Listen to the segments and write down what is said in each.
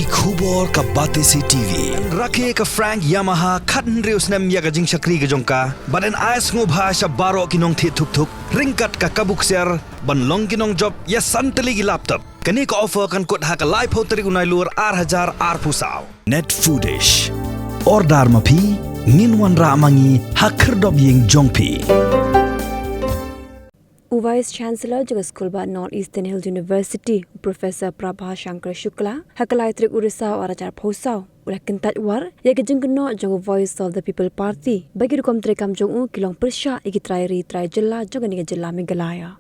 की khubor ka bate si TV rakhe ka Frank Yamaha khan reus nem ya ga jing shakri ga jongka baden ais ngo bha sha baro kinong thi thuk thuk ringkat ka kabuk ser ban long kinong job ya santali gi laptop kani ka offer kan kot ha ka live hoteri unai lur 8000 ar pusau net foodish ordar mapi nginwan ra mangi hakher dob ying jongpi Vice Chancellor Jaga Skulbah North Eastern Hills University Professor Prabha Shankar Shukla hakalai trik urisa arajar phosau ula Kyntait war ya ke Kynnoh Jaga Voice of the People Party bagi rukom trekam jongu kilong persha igi trai jilla joga ni jilla Meghalaya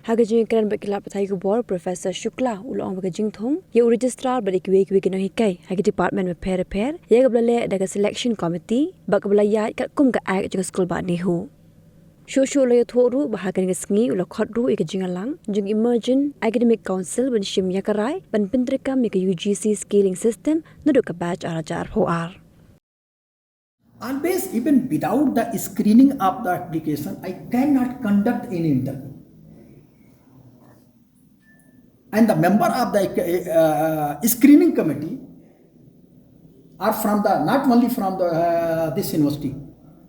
haga jing kran bakila pathai ko bor Professor Shukla ula ong baga jing thong ye registrar badik we Kynnoh hikai haga department me pher ya gablale daga selection committee bakbala ya kat kum ka ag Jaga Skulbah Nehu Shosho lo yathoru bahagan ngasngi ulo khodru ika jingalang jing emergent academic council ban shim yakarai ban pintrika mika UGC scaling system naduka batch arajar hoar Always, even without the screening of the application, I cannot conduct any interview. And the member of the screening committee are from the not only from the this university,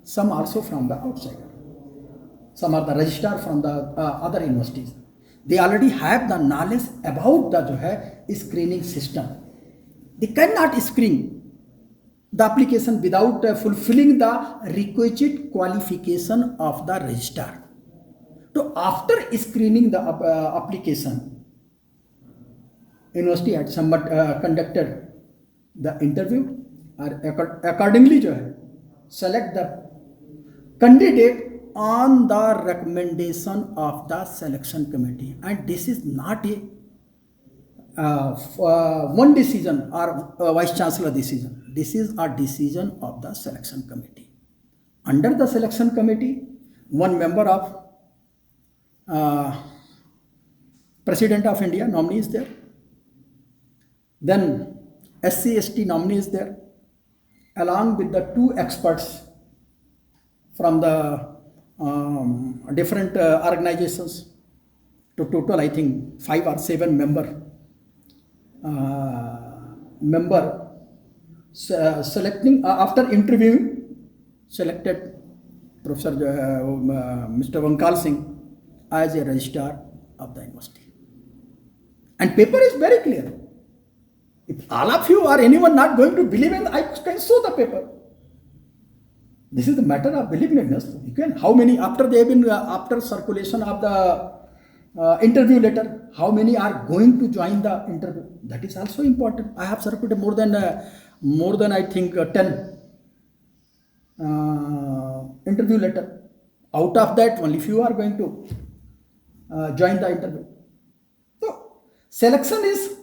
some also from the outside. Some are the registrar from the other universities. They already have the knowledge about the screening system. They cannot screen the application without fulfilling the requisite qualification of the registrar. So after screening the application, university had somewhat conducted the interview or accordingly select the candidate on the recommendation of the selection committee, and this is not a one decision or vice chancellor decision. This is a decision of the selection committee. Under the selection committee, one member of President of India nominee is there, then SC/ST nominee is there, along with the two experts from the different organizations. To total, I think 5 or 7 member selecting after interviewing selected Professor Mr. Vankal Singh as a registrar of the university. And paper is very clear. If all of you or anyone not going to believe in, I can show the paper. This is the matter of willingness. You can, how many after they have been after circulation of the interview letter, how many are going to join the interview? That is also important. I have circulated more than I think 10 interview letter. Out of that, only few are going to join the interview. So selection is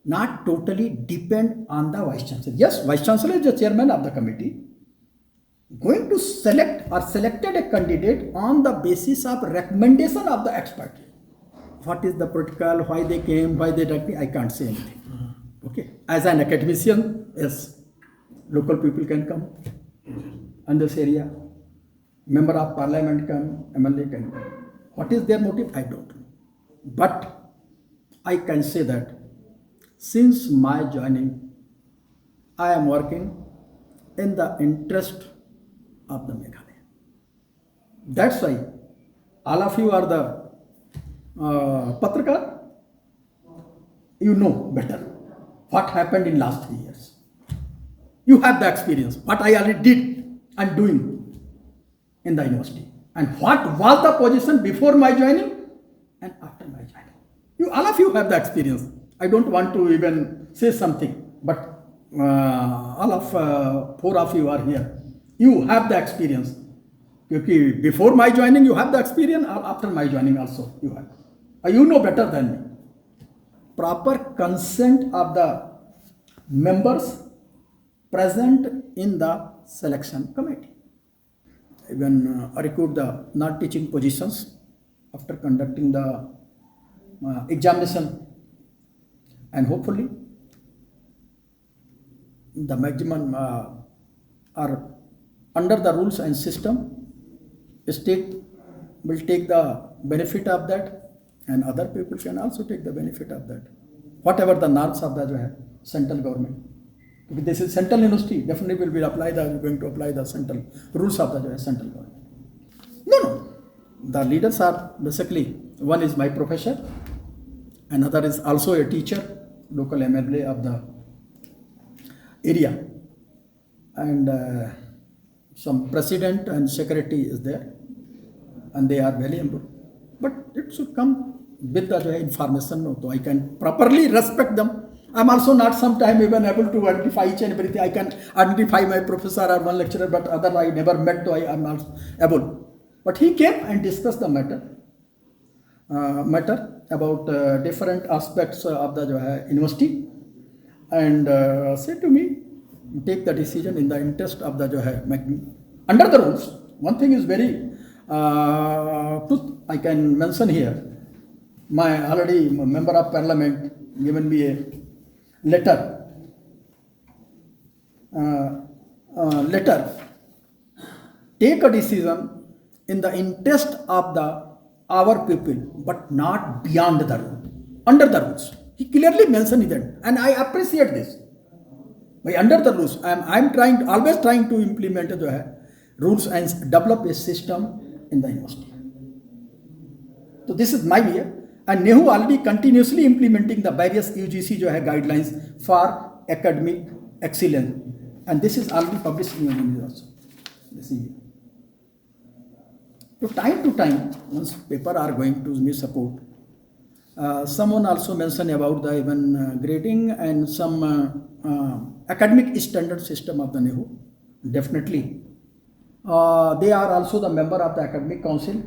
not totally depend on the vice chancellor. Yes, vice chancellor is the chairman of the committee, going to select or selected a candidate on the basis of recommendation of the expert. What is the protocol, why they came, why they did, I can't say anything. Okay. As an academician, yes, local people can come in this area. Member of parliament come, MLA can come. What is their motive? I don't know. But I can say that since my joining, I am working in the interest of the Meghalaya. That's why all of you are the Patrakar. You know better what happened in last 3 years. You have the experience. What I already did and doing in the university. And what was the position before my joining and after my joining. All of you have the experience. I don't want to even say something, but all of 4 of you are here. You have the experience. Before my joining, you have the experience, or after my joining also you have. You know better than me. Proper consent of the members present in the selection committee. Even recruit the non-teaching positions after conducting the examination, and hopefully the maximum are under the rules and system. State will take the benefit of that, and other people can also take the benefit of that. whatever the norms of the जो है central government. Because this is central university, definitely will apply the going to apply the central rules of the जो है central government. No. The leaders are basically, one is my professor, another is also a teacher, local MLA of the area, and some president and secretary is there, and they are very important. But it should come with the information, so I can properly respect them. I'm also not sometime even able to identify each and everything. I can identify my professor or one lecturer, but other I never met, so I am not able. But he came and discussed the matter about different aspects of the university, and said to me, take the decision in the interest of the under the rules. One thing is very truth I can mention here. My already member of parliament given me a letter. Take a decision in the interest of our people, but not beyond the rule, under the rules. He clearly mentioned that, and I appreciate this. By under the rules, I'm always trying to implement the rules and develop a system in the university. So this is my way, and Nehu already continuously implementing the various UGC guidelines for academic excellence, and this is already published in the also. This is. So time to time, once paper are going to me support. Someone also mentioned about the even grading and some academic standard system of the Nehu. Definitely. They are also the member of the academic council.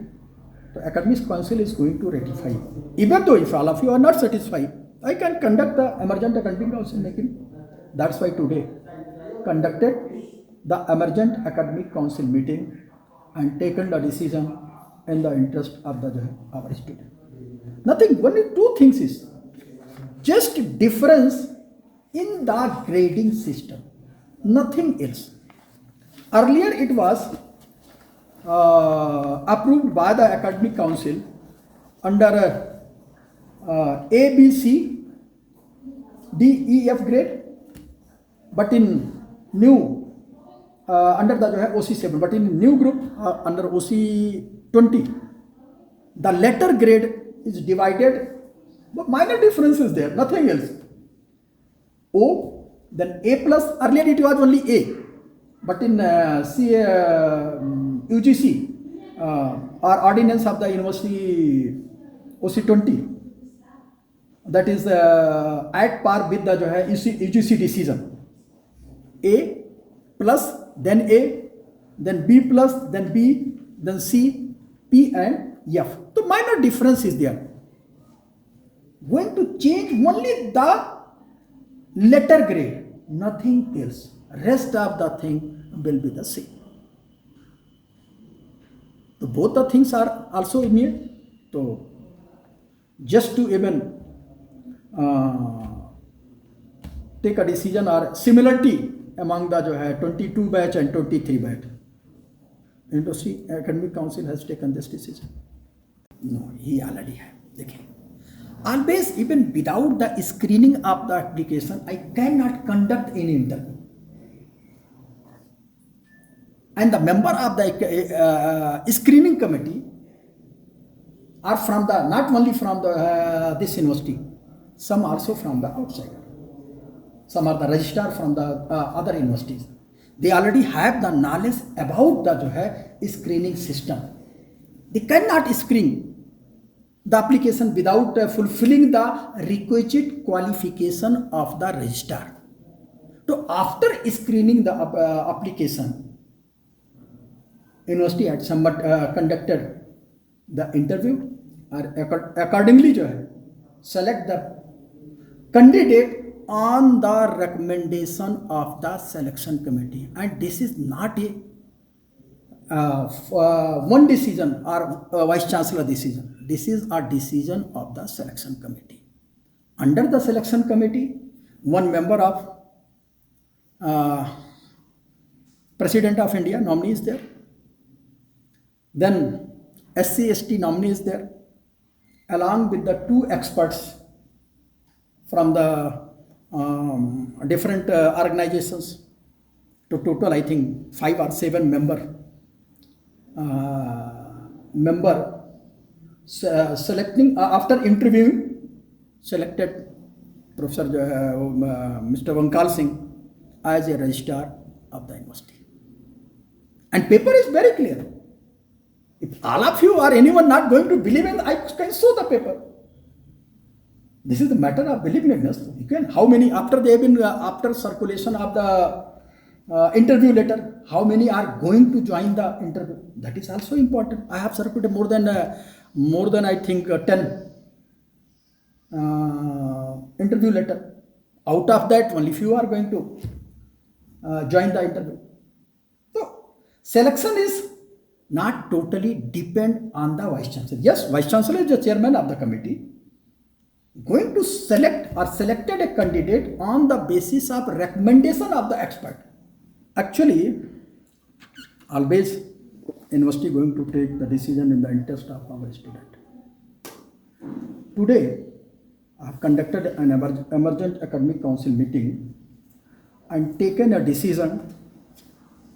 The academic council is going to ratify. Even though if all of you are not satisfied, I can conduct the emergent academic council meeting. That's why today conducted the emergent academic council meeting and taken the decision in the interest of our student. Nothing, only two things is just difference in the grading system, nothing else. Earlier it was approved by the academic council under A, B, C, D, E, F grade, but in new under the OC7, but in new group under OC20, the letter grade is divided, but minor difference is there, nothing else. O, then A plus, earlier it was only A, but in UGC or ordinance of the university OC20, that is at par with the UGC decision. A plus, then A, then B plus, then B, then C, P and F. So minor difference is there. Going to change only the letter grade, nothing else. Rest of the thing will be the same. So both the things are also immediate. So just to even take a decision or similarity among the 22 batch and 23 batch. Industry Academic Council has taken this decision. No, he already had. Okay. Always, even without the screening of the application, I cannot conduct any interview. And the member of the screening committee are from the, not only from the this university, some also from the outside. Some are the registrar from the other universities. They already have the knowledge about the screening system. They cannot screen the application without fulfilling the requisite qualification of the registrar. So after screening the application, university had somewhat conducted the interview or accordingly select the candidate on the recommendation of the selection committee, and this is not a one decision or vice chancellor decision. This is a decision of the selection committee. Under the selection committee, one member of President of India nominee is there. Then SC/ST nominee is there, along with the two experts from the different organizations to total I think 5 or 7 member selecting after interviewing selected Professor Mr. Vankal Singh as a registrar of the university. And paper is very clear. If all of you or anyone not going to believe in, I can show the paper. This is the matter of believingness. You can, how many after they have been after circulation of the interview letter, how many are going to join the interview? That is also important. I have circulated more than I think 10 interview letter. Out of that, only few are going to join the interview. So selection is not totally depend on the Vice Chancellor. Yes, Vice Chancellor is the chairman of the committee, going to select or selected a candidate on the basis of recommendation of the expert. Actually, always university going to take the decision in the interest of our student. Today, I have conducted an emergent academic council meeting and taken a decision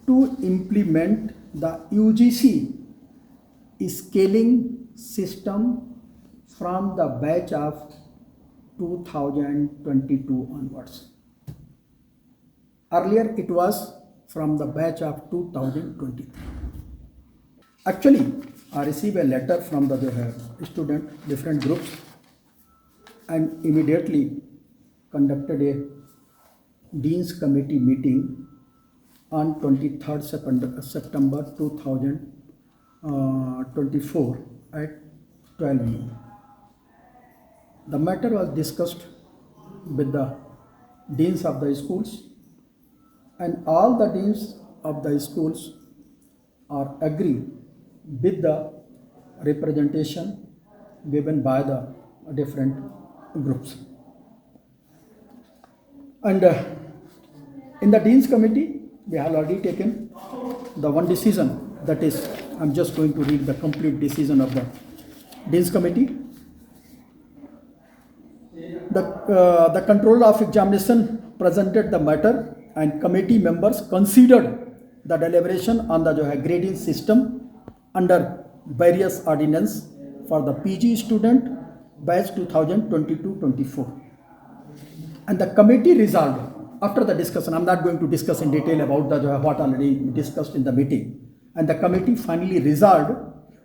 to implement the UGC scaling system from the batch of 2022 onwards. Earlier it was from the batch of 2023. Actually, I received a letter from the student, different groups, and immediately conducted a Dean's Committee meeting on 23rd September 2024 at 12 noon. The matter was discussed with the deans of the schools, and all the deans of the schools are agree with the representation given by the different groups. And in the Dean's Committee, we have already taken the one decision, that is, I'm just going to read the complete decision of the Dean's Committee. The Controller of Examination presented the matter, and committee members considered the deliberation on the grading system under various ordinance for the PG student batch 2022-24. And the committee resolved, after the discussion, I'm not going to discuss in detail about the what already discussed in the meeting, and the committee finally resolved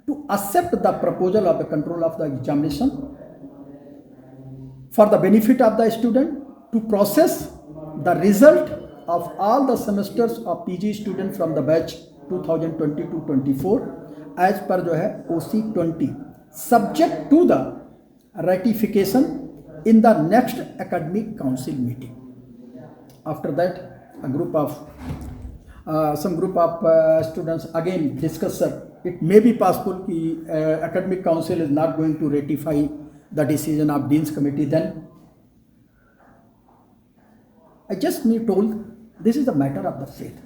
to accept the proposal of the Control of the Examination for the benefit of the student to process the result of all the semesters of PG student from the batch 2022-24 as per OC 20, subject to the ratification in the next academic council meeting. After that, some group of students again discussed, sir, it may be possible that academic council is not going to ratify the decision of Dean's Committee. Then I just told, this is a matter of the faith.